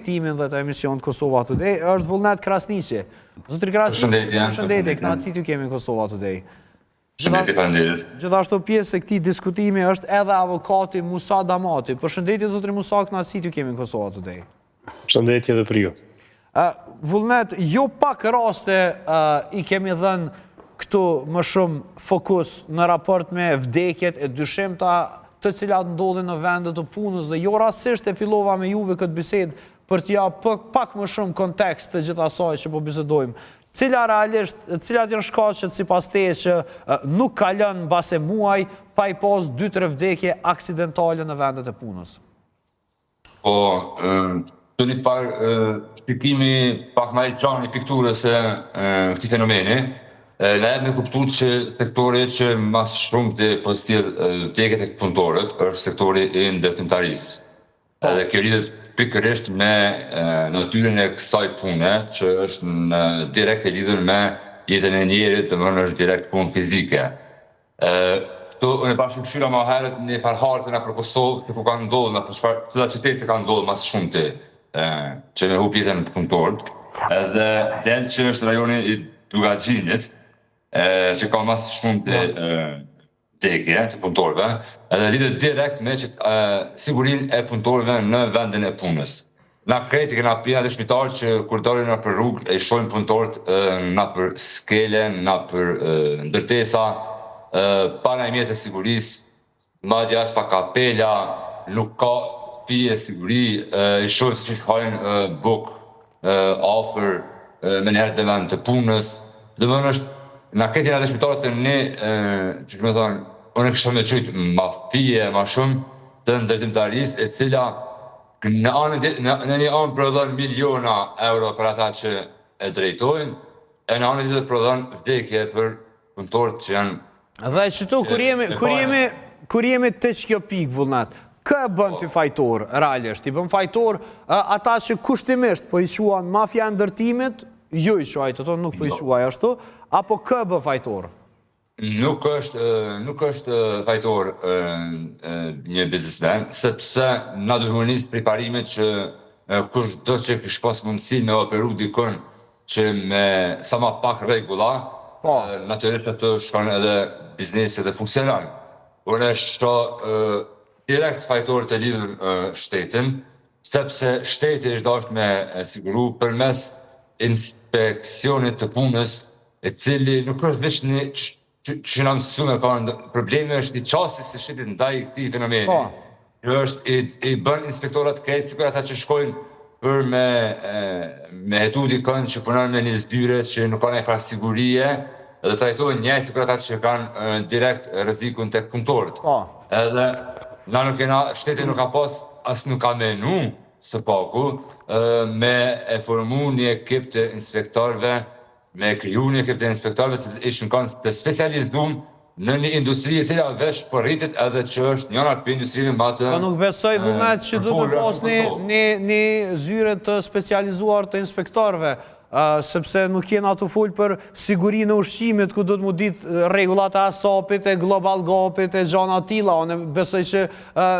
invitimin dhe të emision Kosova Today, është Vullnet Krasniqi. Zotri Krasniqi, përshëndetje, kënaqësi t'ju kemi në Kosova Today. Përshëndetje, faleminderit. Gjithashtu pjesë e këtij diskutimi është edhe avokati Musa Damati. Përshëndetje zotri Musa, kënaqësi t'ju kemi në Kosova Today. Përshëndetje edhe për ju. Vullnet, jo pak raste i kemi dhënë këtu më shumë fokus në raport me vdekjet e dyshimta të cilat ndodhin në vendet të punës dhe jo rastësisht e fillova me juve këtë bisedë për t'ja pak më shumë kontekst të gjithë asaj që po bisedojmë. Cilat janë shkaqet sipas teje që nuk ka lënë mbase muaj pa i pas 2-3 vdekje aksidentale në vendet e punës? Po, të një parë shpikimi pak ma i qanë i pikturës e këti fenomeni, na e me kuptu që sektori që mas shumë të pozitiv vdekjet e punëtorët është sektori i ndërtimtarisë. Edhe kjo lidhet pikërisht me natyrën e kësaj pune, që është direkt e lidhur me jetën e njerit, të mënë është direkt punë fizike. Këto unë e bashkë këshyra ma herët një farhartë nga për Kosovë, që ku ka ndodhë, në për cila qytetë ka ndodhë mas shumë të që me hup jetën të punëtorët. Edhe del që është rajoni i Dugaxhinit, që ka mas shumë të vdekje të punëtorëve, edhe lidhet direkt me sigurinë e punëtorëve në vendin e punës. Na krejt i kena pjena dhe shmitarë që kur dalin nga për rrugë e shojnë punëtorët nga për skele, nga për ndërtesa, para e mjetë e sigurisë, madje as pa kapela, nuk ka fije siguri, i shojnë që hajnë bukë afer me njëherë të vend të punës. Dhe më është na këtë nga të shmitarët të një, që këmë thonë, unë kështë me qëjtë ma fije, ma shumë të ndërtimtarisë, e cila në një anë prodhon miliona euro për ata që e drejtojnë, e në anë të prodhon vdekje për punëtorët që janë... Dhe qëtu, kur jemi të që pikë, Vullnet, kë e bën të fajtor, realisht? I bën fajtor ata që kushtimisht po i quan mafja e ndërtimit, jo i quajtë, ato nuk po i quaj ashtu, apo kë bë fajtor? Nuk është fajtor një biznesmen, sepse na duhet nisë prej parimit që kush do që kishë pas mundësi me operu dikën që me sa ma pak regula, natyrisht të shkon edhe bizneset e funksionan. Unë është direkt fajtor të lidhur shtetin, sepse shteti është dashur me siguru përmes inspeksionit të punës, e cili nuk është veç një që nga mësu me ka probleme, është një qasi se shqipit ndaj këti fenomeni. Kjo është i bën inspektorat krejtë, sikur ata që shkojnë për me hetu dikën që punon me një zbyre që nuk ka një farë sigurie, edhe trajtojnë njëjtë sikur ata që kanë direkt rrezikun tek punëtorët. Edhe na nuk kena, shteti nuk ka pas, as nuk ka menu së paku, me e formu një ekip të inspektorëve, me kriju një ekip të inspektorëve që ishën kanë të specializuar në një industri e cila vesh për rritit edhe që është njëna për industrive më të... Po nuk besoj, Vullnet, që du të pas një zyre të specializuar të inspektorëve, sepse nuk jena të full për sigurinë e ushqimit, ku do të mu ditë regullat e asapit, e global gapit, e gjana tila. Unë besoj që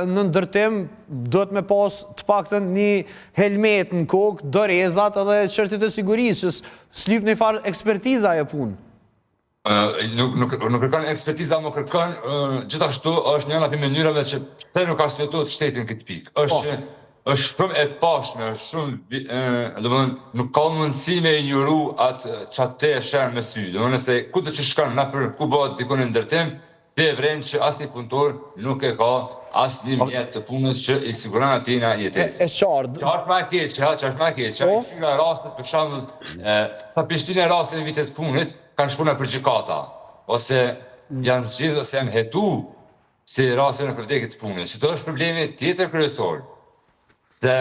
në ndërtim do të me pas të paktën një helmet në kokë, dorezat edhe çështjet e sigurisë, që s'lyp një farë ekspertiza e punë. Nuk kërkan ekspertiza, më kërkan gjithashtu është njëna për mënyrave që të nuk ka svetot shtetin këtë pikë. është shumë e pashme, nuk ka mundësi me injoru atë qatë te e shërë me sy. Nëse ku të që shkanë në për ku bëhat dikon e ndërtim, dhe vrenë që asë një punëtor nuk e ka asë një mjetë të punës që i siguran atina jetës. E qartë. Qartë ma keqë, që i shkina rastet, për shambull, pa pishtin e rastet në vitet funit, kanë shkuna për gjikata, ose janë zgjidhë, ose janë hetu si rastet në përdekit të punës. Që të është problemi tjetër kryesor. Se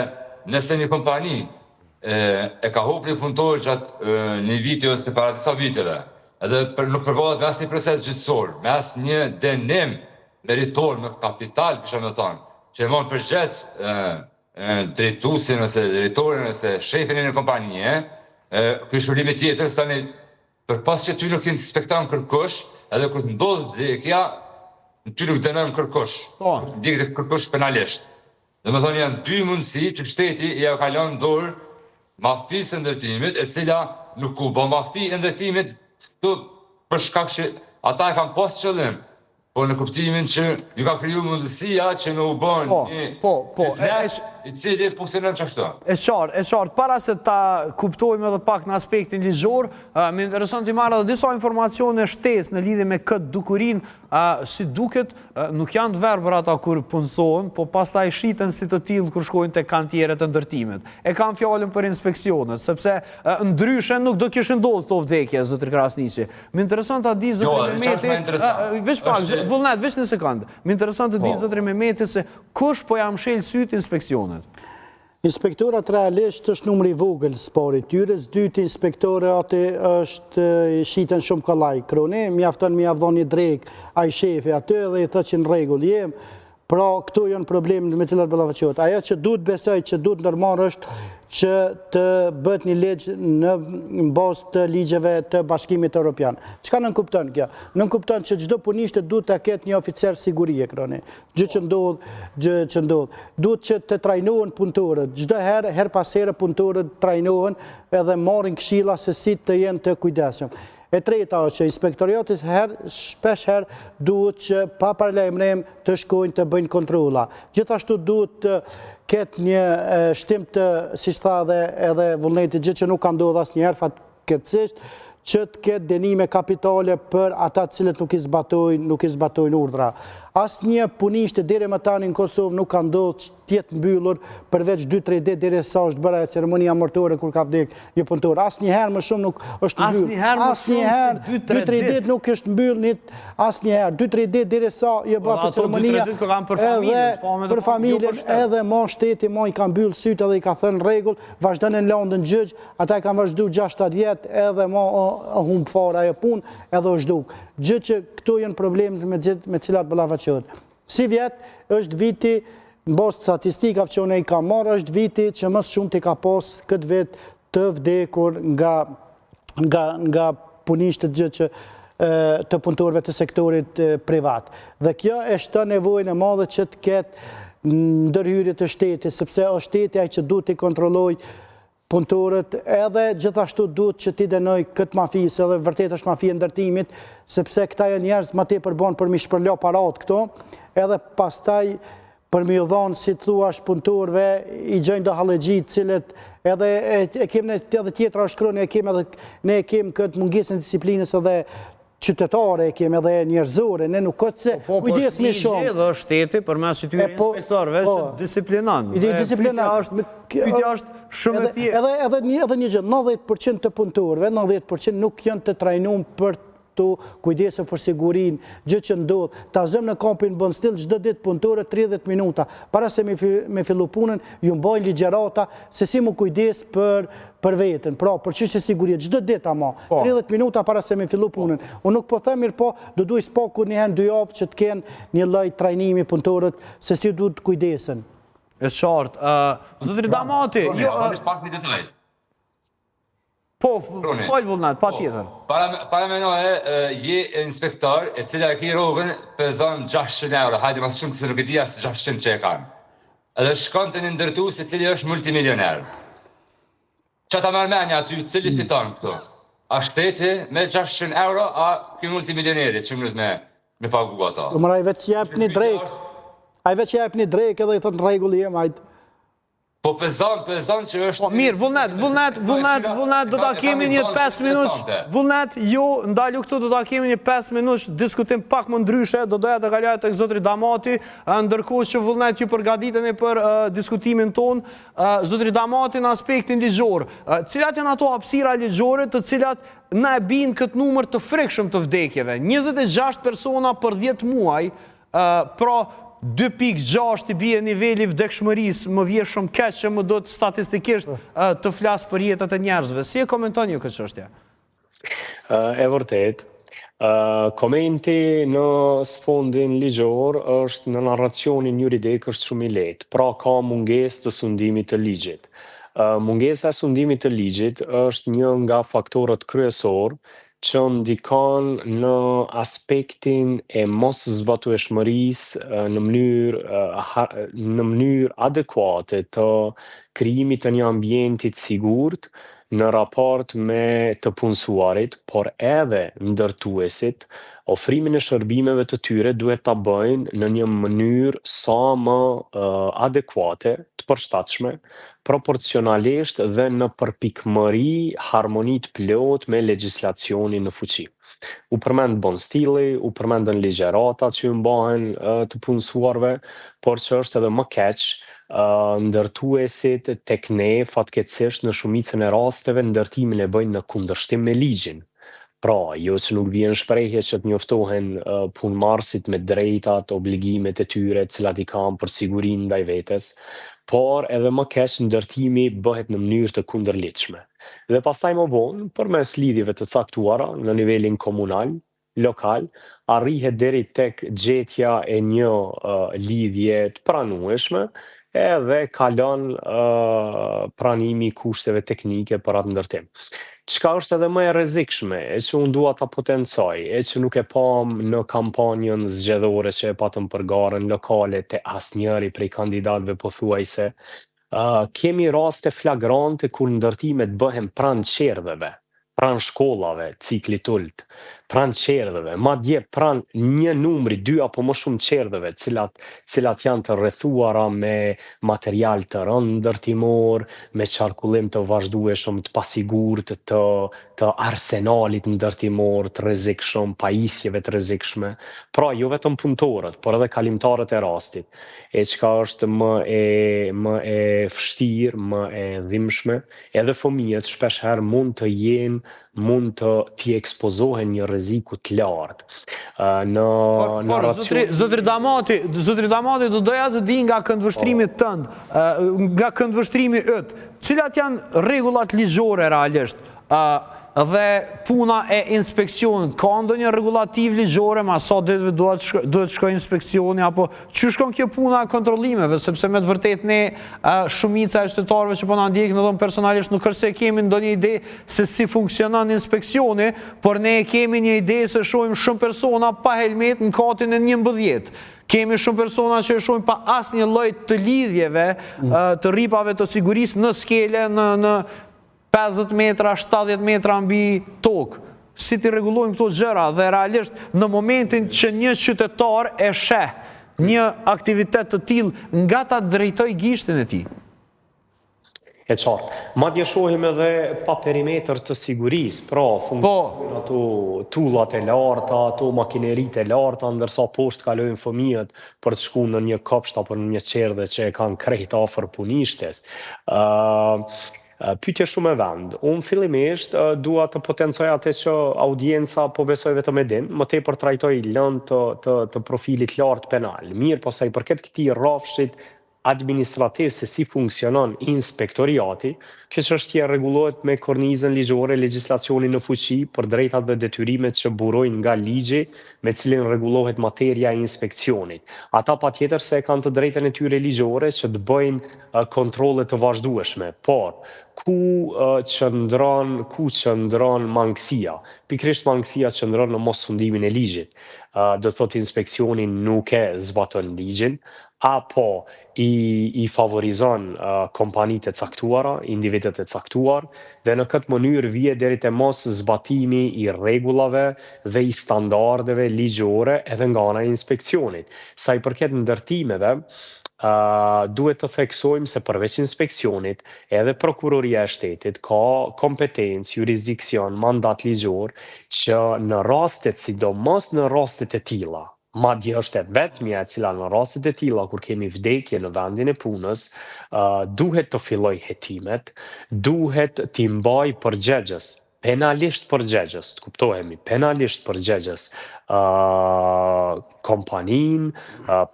nëse një kompani e ka hop një punëtor gjatë një viti ose para disa viteve, edhe nuk përbohet me asë një proces gjithësor, me asë një denim meritor, me kapital, kësha me thonë, që e mon përgjec drejtusin ose drejtorin ose shefin e një kompanije, kështë përlimi tjetër, së tani, për pas që ty nuk inspektan kërkosh, edhe kërë të ndodhë dhekja, ty nuk dënën kërkosh, dhekët e kërkosh penalisht. Dhe me thonë janë dy mundësi që shteti i ka lënë dorë mafisë ndërtimit, e cila nuk u bë mafi ndërtimit për shkak që ata e kanë pas qëllim, po në kuptimin që ju ka kriju mundësia që në u bën një biznes i cili funksionon çashtu. E qartë, para se ta kuptojmë edhe pak në aspektin ligjor, më intereson të marrë edhe disa informacione shtesë në lidhje me këtë dukurin, si duket, nuk janë të verbër ata kur punësohen, po pastaj shiten si të tillë kur shkojnë te kantierët e ndërtimit. E kanë fjalën për inspeksionet, sepse ndryshe nuk do kishin ndodhur këto vdekje, zotër Krasniqi. Më intereson ta di zotri Mehmeti, veç pak, vullnet, veç një sekondë. Më intereson të di zotri Mehmeti se kush po ja mshel syt inspeksionet. Inspektorat realisht është numri vogël spari tyres, dytë inspektorat është shiten shumë kollaj. Kroni, mjafton mi avdhon një drejk, a i shefi aty dhe i thë që në regull jem, pra këto janë problemet me cilat ballafaqohet. Ajo që duhet besoj, që duhet ndërmarrë është që të bëhet një ligj në bazë të ligjeve të Bashkimit Evropian. Çka nënkupton kjo? Nënkupton që çdo punishtë duhet të ketë një oficer sigurie, kroni. Gjë që ndodh. Duhet që të trajnohen punëtorët. Çdo herë, her pas here punëtorët trajnohen edhe marrin këshilla se si të jenë të kujdesshëm. E treta është që inspektoriatit shpesh herë duhet që pa paralajmërim të shkojnë të bëjnë kontrolla. Gjithashtu duhet të ketë një shtim të, siç tha edhe vullneti, gjë që nuk ka ndodhur asnjëherë fatkeqësisht, që të ketë dënime kapitale për ata të cilët nuk i zbatojnë urdhra. Asnjë punisht deri më tani në Kosovë nuk ka ndodhur të jetë mbyllur përveç 2-3 ditë derisa është bërë ceremonia martore kur ka vdekur një punëtor. Asnjëherë më shumë nuk është mbyllur. Asnjëherë 2-3 ditë nuk është mbyllur, asnjëherë 2-3 ditë derisa i bëhet ceremonia. Për familjen edhe mo shteti mo i ka mbyll sytë edhe i ka thënë rregull, vazhdon në Londën gjyq, ata kanë vazhduar 6-7 vjet edhe mo humb fare ajo punë edhe u zhduk. Gjë që këto janë problemet me cilat ballafaqohet. Si vjet është viti, në bazë statistikave që unë i kam marrë, është viti që më shumë të ka pas këtë vit të vdekur nga punishtet gjë që të punëtorëve të sektorit privat. Dhe kjo e shton nevojën e madhe që të ketë ndërhyrje të shtetit, sepse është shteti ai që duhet të kontrollojë punëtorët, edhe gjithashtu duhet që ti denoj këtë mafisë, edhe vërtet është mafia ndërtimit, sepse këta janë njerëz më tepër bën për mi shpërlo parat këto, edhe pastaj për mi u dhonë, si të thuash, punëtorëve i gjejnë do hallëgjit, cilët edhe e kemë edhe tjetra është kroni, ne e kemë këtë mungesën e disiplinës edhe qytetare, e kemë edhe njerëzore, ne nuk këtë se kujdes me shumë. Po, dhe shteti për mes që tyre inspektorëve që disiplinan. Pyetja është shumë e thjeshtë. Edhe një gjë, 90% të punëtorëve, 90% nuk janë të trajnuar për të kujdesur për sigurinë, gjë që ndodh. Ta zëm në kampin bën still çdo ditë punëtorë 30 minuta para se me fillu punën, ju mbajnë ligjërata se si mu kujdes për veten. Pra, për çështje sigurie çdo ditë ama 30 minuta para se me fillu punën. Unë nuk po them mirë, po do duaj spaku një herë 2 javë që të kenë një lloj trajnimi punëtorët se si duhet kujdesen. E qartë. Zotri Damati, po, fal vullnet, pa tjetër. Para menoje, je inspektor, e cila e ki rogën pezon 600 euro, hajde mas shumë se nuk e dija se 600 që e kanë. Edhe shkon të një ndërtu se cili është multimilioner. Që ta mërmenja aty, cili fiton këto? A shteti me 600 euro, a këj multimilioneri që mërët me pagu ata? Mëra i veç jep një drejk. A i veç jep një drejk edhe i thënë regulli jem, hajtë. Po pezon që është... Mirë, vullnet, do ta kemi një 5 minutë, vullnet, ndalu këtu do ta kemi një 5 minutë diskutim pak më ndryshe, do doja të kaloj tek zotri Damati, ndërkohë që vullnet ju përgatiteni për diskutimin ton, zotri Damati në aspektin ligjor. Cilat janë ato hapësira ligjore të cilat na e bin këtë numër të frikshëm të vdekjeve? 26 persona për 10 muaj, pra 2.6 i bie niveli vdekshmërisë, më vje shumë keq që më do të statistikisht të flas për jetët e njerëzve. Si e komenton ju këtë çështje? E vërtet, komenti në sfondin ligjor është në narracionin juridik është shumë i lehtë, pra ka mungesë të sundimit të ligjit. Mungesa e sundimit të ligjit është një nga faktorët kryesor që ndikon në aspektin e mos zbatueshmërisë në mënyrë adekuate të krijimit të një ambienti të sigurt në raport me të punësuarit, por edhe ndërtuesit. Ofrimin e shërbimeve të tyre duhet ta bëjnë në një mënyrë sa më adekuate, të përshtatshme, proporcionalisht dhe në përpikmëri harmonit plot me legjislacionin në fuqi. U përmend bon stili, u përmendën ligjeratat që mbahen të punësuarve, por që është edhe më keq, ndërtuesit tek ne fatkeqësisht në shumicën e rasteve ndërtimin e bëjnë në kundërshtim me ligjin. Pra, jo që nuk vjen shprehje që të njoftohen punëmarrësit me drejtat, obligimet e tyre, cilat i kanë për sigurinë ndaj vetes, por edhe më keq ndërtimi bëhet në mënyrë të kundërligjshme. Dhe pastaj më vonë, përmes lidhjeve të caktuara në nivelin komunal, lokal, arrihet deri tek gjetja e një lidhje të pranueshme, edhe kalon pranimi i kushteve teknike për atë ndërtim. Çka është edhe më e rrezikshme, e që unë dua ta potencoj, e që nuk e pam në kampanjën zgjedhore që e patëm për garën lokale të asnjëri prej kandidatëve pothuajse, kemi raste flagrante kur ndërtimet bëhen pranë qerdheve, pranë shkollave, ciklit ult, pranë qerdheve, madje pranë një numri, 2 apo më shumë qerdheve, cilat janë të rrethuara me material të rënd ndërtimor, me qarkullim të vazhdueshëm, të pasigurt, të arsenalit ndërtimor, të rrezikshëm, pajisjeve të rrezikshme. Pra, jo vetëm punëtorët, por edhe kalimtarët e rastit. E çka është më e vështirë, më e dhimbshme, edhe fëmijët shpesh herë mund të t'i ekspozohen një rreziku të lartë. Zotri Damati, do doja të di nga këndvështrimi tënd, nga këndvështrimi yt, cilat janë rregullat ligjore realisht, dhe puna e inspeksionit, ka ndonjë rregullativ ligjore, ma sa ditëve duhet shkoj inspeksioni, apo që shkon kjo puna e kontrollimeve, sepse me të vërtet ne shumica e qytetarëve që po na ndjekin, edhe personalisht nuk është se kemi ndonjë ide se si funksionon inspeksioni, por ne kemi një ide se shohim shumë persona pa helmet në katin e 11. Kemi shumë persona që shohim pa asnjë lloj të lidhjeve, të rripave të sigurisë në skele, në 50 metra, 70 metra mbi tokë. Si t'i rregullojmë këto gjëra dhe realisht në momentin që një qytetar e sheh një aktivitet të tillë nga ta drejtoj gishtin e tij. E qartë. Madje shohim edhe pa perimetër të sigurisë, pra funksionojnë ato tullat e larta, ato makineritë e larta, ndërsa poshtë kalojnë fëmijët për të shkuar në një kopsht apo në një qerdhe që e kanë krejt afër punishtes. Pyetje shumë e vend. Unë fillimisht dua të potencoj atë që audienca po besoj vetëm e din, më tepër trajtoj lëndë të profilit lartë penal. Mirë, po sa i përket këtij rrafshit administrativ se si funksionon inspektoriati, kjo çështje rregullohet me kornizën ligjore, legjislacionin në fuqi për drejtat dhe detyrimet që burojnë nga ligji me cilin rregullohet materia e inspeksionit. Ata patjetër se kanë të drejtën e tyre ligjore që të bëjnë kontrolle të vazhdueshme, por ku qëndron mangësia? Pikërisht mangësia qëndron në mosfundimin e ligjit. Do thotë inspeksioni nuk e zbaton ligjin, apo i favorizon kompanitë e caktuara, individët e caktuar, dhe në këtë mënyrë vije deri te mos zbatimi i rregullave dhe i standardeve ligjore edhe nga ana e inspeksionit. Sa i përket ndërtimeve, duhet të theksojmë se përveç inspeksionit, edhe prokuroria e shtetit ka kompetencë, jurisdiksion, mandat ligjor që në rastet, sidomos në rastet e tilla, madje është e vetmja e cila në rastet e tilla kur kemi vdekje në vendin e punës, duhet të filloj hetimet, duhet t'i mbaj përgjegjës, penalisht përgjegjës, të kuptohemi, penalisht përgjegjës kompanin,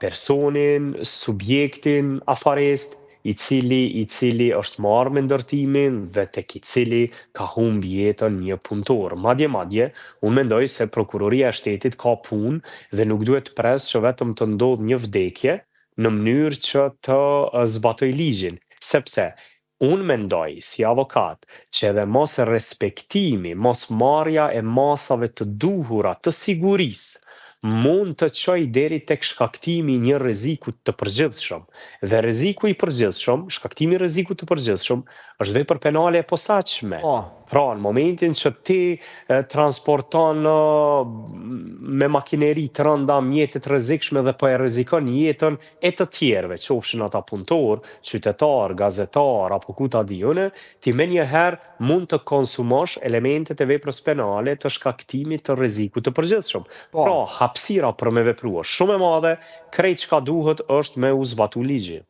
personin, subjektin afarest, i cili është marrë me ndërtimin dhe tek i cili ka humb jetën një punëtor. Madje, unë mendoj se prokuroria e shtetit ka punë dhe nuk duhet të presë që vetëm të ndodhë një vdekje në mënyrë që të zbatoj ligjin, sepse Unë mendoj, si avokat, që edhe mos respektimi, mos marrja e masave të duhura të sigurisë, mund të çojë deri tek shkaktimi i një rreziku të përgjithshëm. Dhe rreziku i përgjithshëm, shkaktimi i rrezikut të përgjithshëm, është vepër penale e posaçme. Pra, në momentin që ti transporton me makineri të rënda mjete të rrezikshme dhe po e rrezikon jetën e të tjerëve, qofshin ata punëtor, qytetar, gazetar apo ku ta di unë, ti menjëherë mund të konsumosh elementet e veprës penale të shkaktimit të rrezikut të përgjithshëm. Pra, hapësira për me vepruar shumë e madhe, krejt çka duhet është me u zbatu ligji.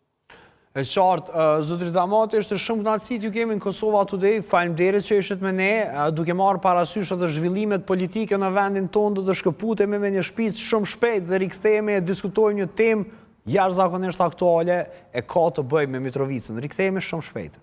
E qartë, Zotri Damati, është shumë kënaqësi t'ju kemi në Kosova Today. Faleminderit që ishit me ne, duke marrë parasysh edhe zhvillimet politike në vendin tonë, do të shkëputemi me një shpicë shumë shpejt dhe rikthehemi e diskutojmë një temë jashtëzakonisht aktuale e ka të bëjë me Mitrovicën. Rikthehemi shumë shpejt.